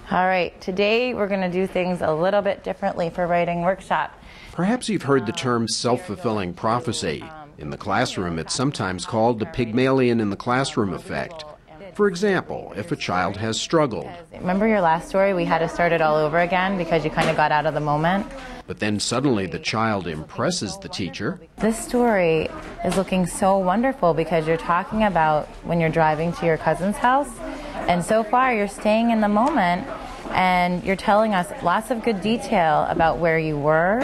All right, today we're going to do things a little bit differently for writing workshop. Perhaps you've heard the term self-fulfilling prophecy. In the classroom, it's sometimes called the Pygmalion in the classroom effect. For example, if a child has struggled. Remember your last story? We had to start it all over again because you kind of got out of the moment. But then suddenly the child impresses the teacher. This story is looking so wonderful because you're talking about when you're driving to your cousin's house. And so far you're staying in the moment and you're telling us lots of good detail about where you were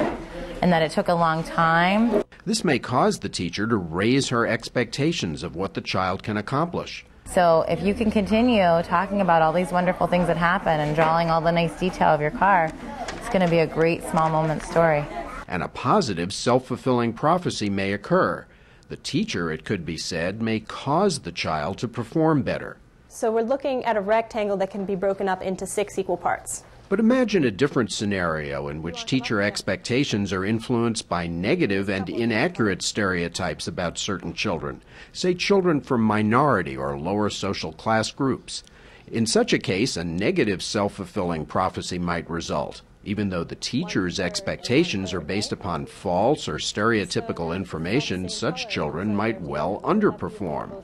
and that it took a long time. This may cause the teacher to raise her expectations of what the child can accomplish. So if you can continue talking about all these wonderful things that happen and drawing all the nice detail of your car, it's going to be a great small moment story. And a positive self-fulfilling prophecy may occur. The teacher, it could be said, may cause the child to perform better. So we're looking at a rectangle that can be broken up into 6 equal parts. But imagine a different scenario in which teacher expectations are influenced by negative and inaccurate stereotypes about certain children, say children from minority or lower social class groups. In such a case, a negative self-fulfilling prophecy might result, even though the teacher's expectations are based upon false or stereotypical information. Such children might well underperform.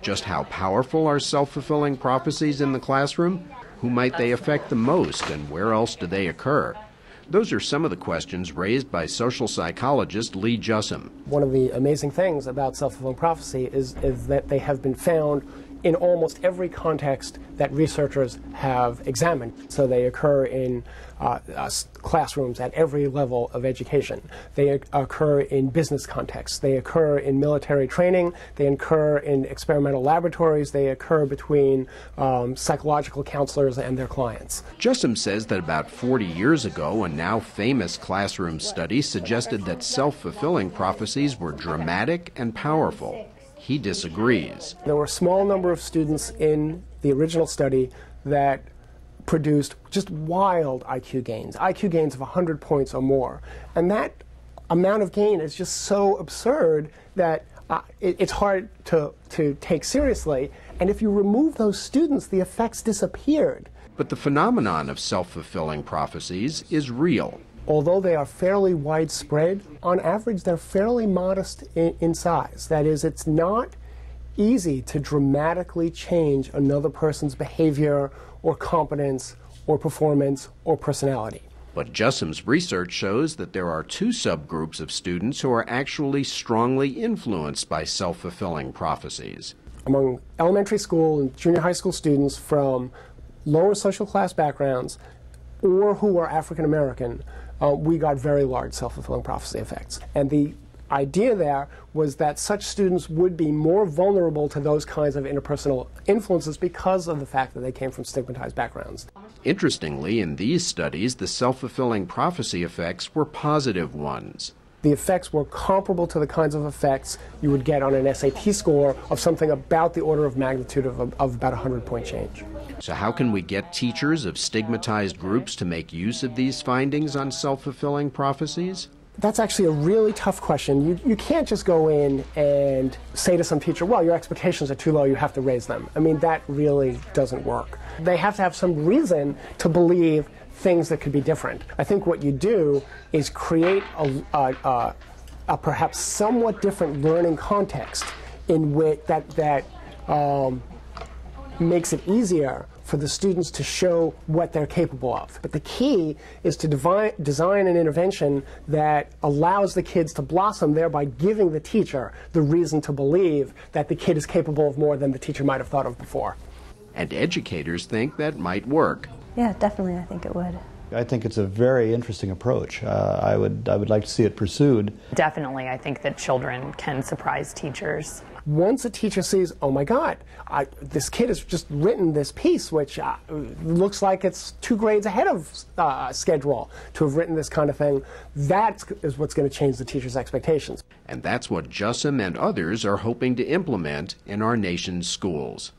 Just how powerful are self-fulfilling prophecies in the classroom? Who might they affect the most, and where else do they occur? Those are some of the questions raised by social psychologist Lee Jussum. One of the amazing things about self-fulfilling prophecy is that they have been found in almost every context that researchers have examined. So they occur in classrooms at every level of education. They occur in business contexts. They occur in military training. They occur in experimental laboratories. They occur between psychological counselors and their clients. Jussum says that about 40 years ago, a now famous classroom study suggested that self-fulfilling prophecies were dramatic and powerful. He disagrees. There were a small number of students in the original study that produced just wild IQ gains of 100 points or more. And that amount of gain is just so absurd that it's hard to take seriously. And if you remove those students, the effects disappeared. But the phenomenon of self-fulfilling prophecies is real. Although they are fairly widespread, on average they're fairly modest in size. That is, it's not easy to dramatically change another person's behavior or competence or performance or personality. But Jussum's research shows that there are 2 subgroups of students who are actually strongly influenced by self-fulfilling prophecies. Among elementary school and junior high school students from lower social class backgrounds or who are African American, we got very large self-fulfilling prophecy effects. And the idea there was that such students would be more vulnerable to those kinds of interpersonal influences because of the fact that they came from stigmatized backgrounds. Interestingly, in these studies, the self-fulfilling prophecy effects were positive ones. The effects were comparable to the kinds of effects you would get on an SAT score of something about the order of magnitude of about a 100-point change. So how can we get teachers of stigmatized groups to make use of these findings on self-fulfilling prophecies? That's actually a really tough question. You can't just go in and say to some teacher, well, your expectations are too low, you have to raise them. I mean, that really doesn't work. They have to have some reason to believe things that could be different. I think what you do is create a perhaps somewhat different learning context in which that makes it easier for the students to show what they're capable of. But the key is to design an intervention that allows the kids to blossom, thereby giving the teacher the reason to believe that the kid is capable of more than the teacher might have thought of before. And educators think that might work. Yeah, definitely, I think it would. I think it's a very interesting approach. I would like to see it pursued. Definitely, I think that children can surprise teachers. Once a teacher sees, oh my God, this kid has just written this piece which looks like it's 2 grades ahead of schedule to have written this kind of thing, that is what's going to change the teacher's expectations. And that's what Jussum and others are hoping to implement in our nation's schools.